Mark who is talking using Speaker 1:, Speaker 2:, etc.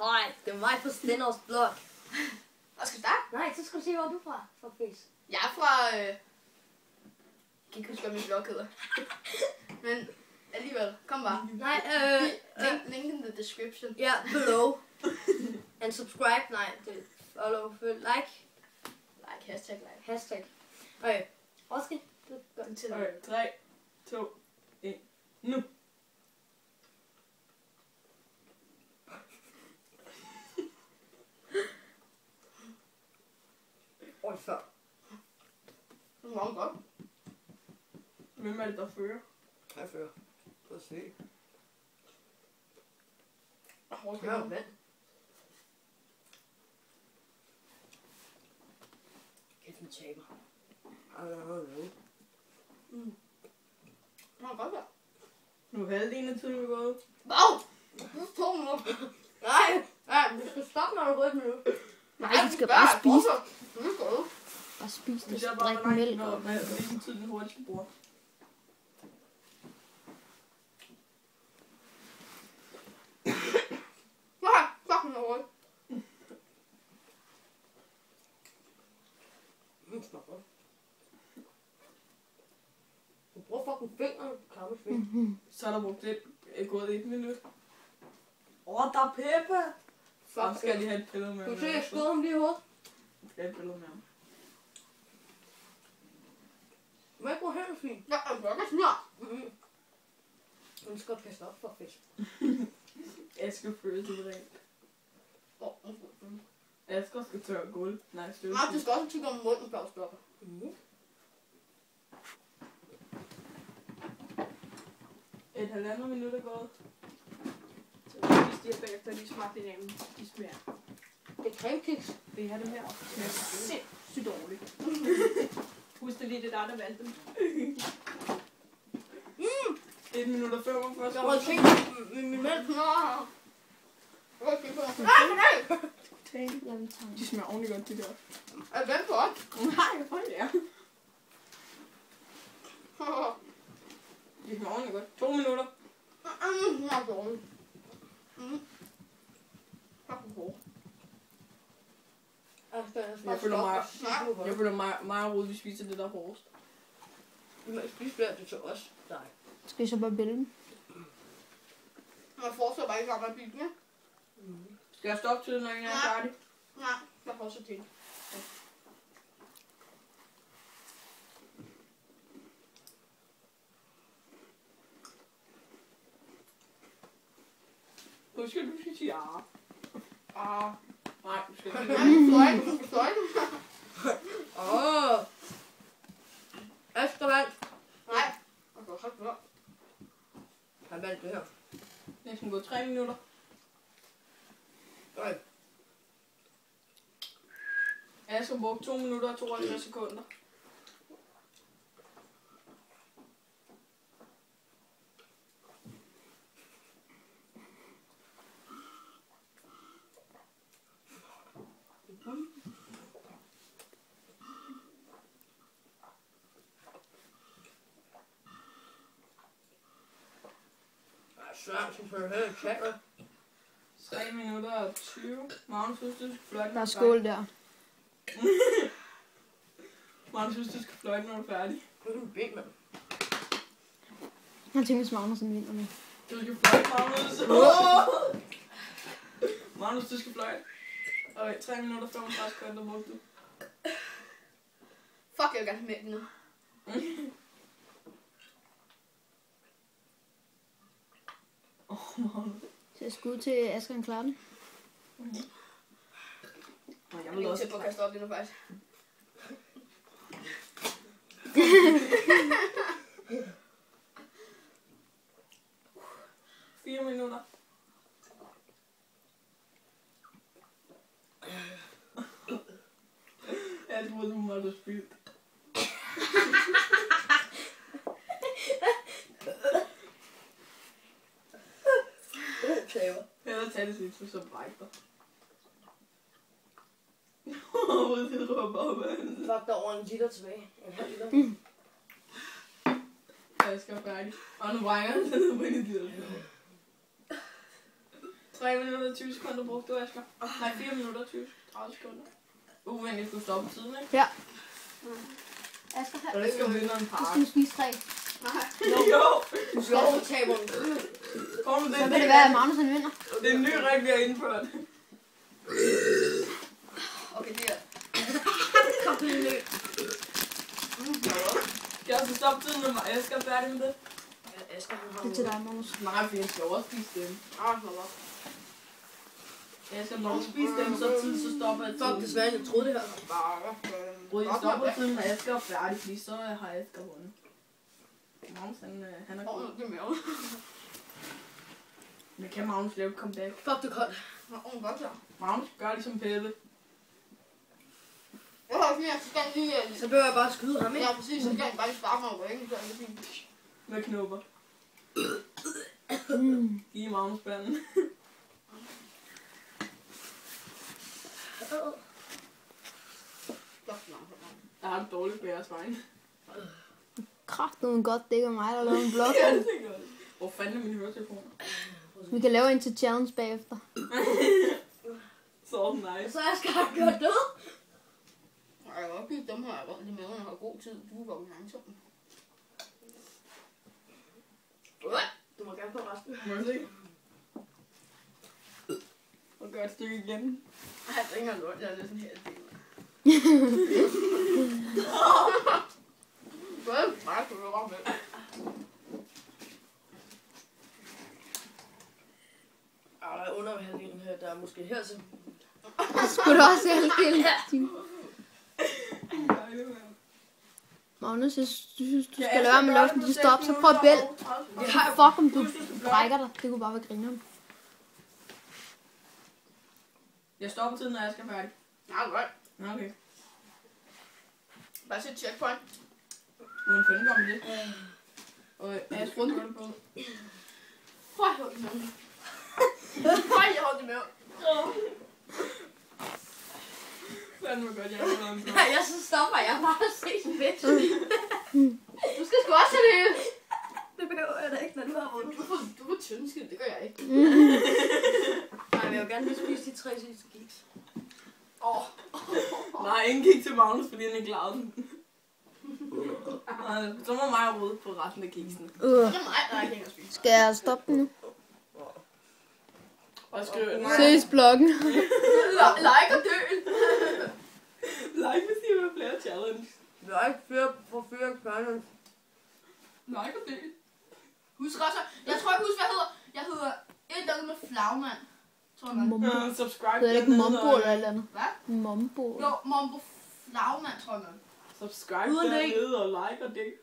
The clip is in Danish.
Speaker 1: Hej, det er mig på Stenders blog.
Speaker 2: Og skal vi starte?
Speaker 1: Nej, så skal du se, hvor er du fra, Fis.
Speaker 2: Jeg er fra... Jeg kan ikke huske, hvad min blog hedder. Men alligevel, kom bare.
Speaker 1: Nej,
Speaker 2: Link in the description.
Speaker 1: ja, below. And subscribe, nej, det follow, følg, like.
Speaker 2: Like, hashtag like.
Speaker 1: Hashtag. Okay, Roskilde, du gør
Speaker 2: Den til.
Speaker 3: Okay, 3, 2, 1, nu.
Speaker 1: året før.
Speaker 2: Det er meget godt.
Speaker 3: Hvem er det, der fører?
Speaker 1: Jeg før. Prøv at se.
Speaker 2: Roskilde.
Speaker 1: Jeg har vand. Kæft, en taber.
Speaker 2: Det er godt, ja.
Speaker 3: Nu er halvdelen af tiden gået.
Speaker 2: Wow! Det er 2 minutter.
Speaker 1: Nej, du skal stoppe, når du rører med nu.
Speaker 4: Nej, du skal bare spise.
Speaker 2: Det er godt.
Speaker 4: Bare spise
Speaker 3: Hvis
Speaker 4: det,
Speaker 3: jeg bare
Speaker 4: drik mælk.
Speaker 3: når hvilken tid den hurtigste bruger.
Speaker 2: Nej, fuck mig over.
Speaker 1: Smager godt. Du bruger fucking fingeren, krammesving.
Speaker 3: Så er der brugt gået 1 minut. Der er Peppe! Så skal jeg lige have et billede med
Speaker 1: Du
Speaker 3: ham.
Speaker 1: ser, jeg skød ham lige i hovedet.
Speaker 3: Jeg skal have et billede med ham.
Speaker 1: Må jeg ikke bruge hændelsvin?
Speaker 2: Ja, det er snart.
Speaker 1: Den skal godt kaste op for fisk.
Speaker 3: Asger føles det rent. Asger skal tørre gulv. Nej, støvsug.
Speaker 2: Nej, du skal også tykke om munden, før du stopper.
Speaker 3: Et halvandet minut er gået. Så vi spiser de her bagefter, de smagte hinanden. De smager.
Speaker 1: Det er cremekicks.
Speaker 3: Det her dem her smager sindssygt dårligt. Husk det lige, det er der valgte dem. 1 minut og 45
Speaker 1: Jeg har
Speaker 3: sekunder.
Speaker 1: tænkt med min mælk.
Speaker 3: De smager ordentligt godt, de der.
Speaker 2: Er den godt?
Speaker 3: Nej, hold ja. De smager ordentligt godt. 2 minutter.
Speaker 2: Det er dårligt. Fucking hårdt.
Speaker 3: Jeg føler meget roligt, vi spiser det der hårdest.
Speaker 1: Vi må ikke spise flere, det til os. Nej.
Speaker 4: Skal I så bare bælge dem?
Speaker 2: Man fortsætter bare ikke sammen med bilen, ja?
Speaker 3: Skal jeg stoppe tiden, når jeg er færdig?
Speaker 2: Nej, jeg fortsætter til.
Speaker 3: Husk, at du skal sige ja. Nej, du skal sige
Speaker 2: Nej, du skal fløjte.
Speaker 1: Askervand.
Speaker 2: Nej. Jeg kan også gøre.
Speaker 1: Jeg har valgt det her.
Speaker 3: næsten gået 3 minutter.
Speaker 1: Nej.
Speaker 3: Jeg skal bruge 2 minutter og 52 sekunder.
Speaker 1: Sørensen for at høre chatter.
Speaker 3: 3 minutter og 20. Magnus synes, du skal fløjte.
Speaker 4: Der er skål der.
Speaker 3: Magnus synes, du skal fløjte, når du er færdig.
Speaker 1: Det er en ben, mand.
Speaker 4: Jeg tænker, hvis Magnussen vinder med.
Speaker 3: Du skal fløjte, Magnus. Magnus, du skal fløjte. Okay, 3 minutter og 35 sekunder brugte du.
Speaker 2: Fuck, jeg vil gerne have med nu.
Speaker 3: Magnus.
Speaker 4: Så jeg skal ud til Asger klare den.
Speaker 3: Jeg
Speaker 2: Jeg
Speaker 3: vil
Speaker 2: er
Speaker 3: også
Speaker 2: til på at kaste op lige nu, faktisk.
Speaker 3: Fire minutter. Jeg troede, hun var så spildt. Jeg havde taget det til som brækker. Hovedet det råber op af hende.
Speaker 1: Fuck, der er over en liter tilbage. En halv liter.
Speaker 3: Jeg skal være færdig. Og nu brænger han ned på en liter. 3 minutter og 20 sekunder brugte du, Asger. Nej, 4 minutter og 30 sekunder. Men jeg skulle stoppe tiden, ikke?
Speaker 4: Ja. Asger, her.
Speaker 3: Og det skal vinde en
Speaker 4: Så
Speaker 3: park.
Speaker 4: skal du spise 3.
Speaker 2: Nej.
Speaker 3: Jo!
Speaker 1: Du skal også tage den.
Speaker 3: Kom nu,
Speaker 4: Så vil det være, at Magnus han vinder.
Speaker 3: Det er en ny regel, vi har indført.
Speaker 2: Okay, det er...
Speaker 1: Kom til en ny.
Speaker 3: Skal jeg så stoppe tiden, når Asger er færdig med det?
Speaker 1: Ja, Asger, han har
Speaker 4: Det er til dig, Magnus.
Speaker 3: Nej, for jeg skal også spise dem.
Speaker 2: Hold op.
Speaker 3: Asger, når du spiser dem, så tid, så stopper jeg
Speaker 1: Fuck,
Speaker 3: tiden.
Speaker 1: desværre, jeg troede det her.
Speaker 3: Rød, jeg stopper tiden, når Asger er færdig, fordi så har Asger vundet. Magnus, han er god.
Speaker 2: Det er mere.
Speaker 3: Men kan Magnus lave et comeback?
Speaker 1: Fuck, det er koldt.
Speaker 2: Godt så.
Speaker 3: Magnus, gør ligesom Pelle.
Speaker 2: Jeg har også mere, så skal jeg lige...
Speaker 1: Så behøver jeg bare skyde ham, ikke?
Speaker 2: Ja, præcis, så skal jeg bare lige starte mig over ryggen, så er det fint.
Speaker 3: Med knopper. I Magnus banden. Jeg har et dårligt bæresvejen.
Speaker 4: Kraften godt, det ikke er mig, der laver en vlog.
Speaker 3: Ja, det er godt. Hvor fanden er mine høretelefoner?
Speaker 4: Vi kan lave en til challenge bagefter.
Speaker 3: Så nice.
Speaker 1: Så jeg skal have gjort det.
Speaker 2: Jeg kan godt give dem her, hvor de maven har god tid. Du er godt langsom.
Speaker 1: Du må gerne få resten.
Speaker 3: Må jeg se? Og gør et stykke igen.
Speaker 2: Jeg drikker lort, jeg er næsten helt del. Du er bare på røven med.
Speaker 1: Der er under halvdelen her, der er måske her til.
Speaker 4: Skulle du også have halvdelen? Magnus, jeg synes, du skal lade være med luften. Du stopper, så prøv at bæl. Fuck, om du brækker dig. Det kunne bare være grineren.
Speaker 3: Jeg stopper tiden, når jeg skal færdig.
Speaker 2: Ja, godt.
Speaker 3: Okay.
Speaker 2: Bare sæt checkpoint.
Speaker 3: Hvordan fanden gør man det? Og Asger, gør det på.
Speaker 2: Høj, jeg holdt i maven. Høj, jeg holdt i maven.
Speaker 3: Fanden var godt, jeg har været med.
Speaker 1: Ja, jeg så stopper jeg bare at se sådan lidt.
Speaker 2: Du skal sgu også have det hele.
Speaker 1: Det behøver jeg da ikke, når du har vundet.
Speaker 2: Du får tyndskid, det gør jeg ikke.
Speaker 1: Nej, men jeg vil gerne lige spise de 3 sidste kiks.
Speaker 3: Nej, ingen gik til Magnus, fordi han ikke klarede den. Så må mig rode på resten af kiksen.
Speaker 2: Det er mig, der ikke hænger spise.
Speaker 4: Skal jeg stoppe den nu?
Speaker 3: Og skriv
Speaker 4: Ses bloggen.
Speaker 2: Like og dø.
Speaker 3: like, hvis I vil have flere challenge.
Speaker 1: Vi har ikke flere for flere børn.
Speaker 3: Like og dø.
Speaker 2: Husk også, jeg tror ikke husk, hvad jeg hedder. Jeg hedder et eller andet med flagmand. Tror jeg nok.
Speaker 4: Mombo.
Speaker 3: Subscribe.
Speaker 4: Det er ikke Mombo eller et eller andet.
Speaker 2: Hvad?
Speaker 4: Mombo.
Speaker 2: Jo, Mombo flagmand, tror jeg nok.
Speaker 3: Subscribe
Speaker 1: Uden det.
Speaker 3: dernede og like og det.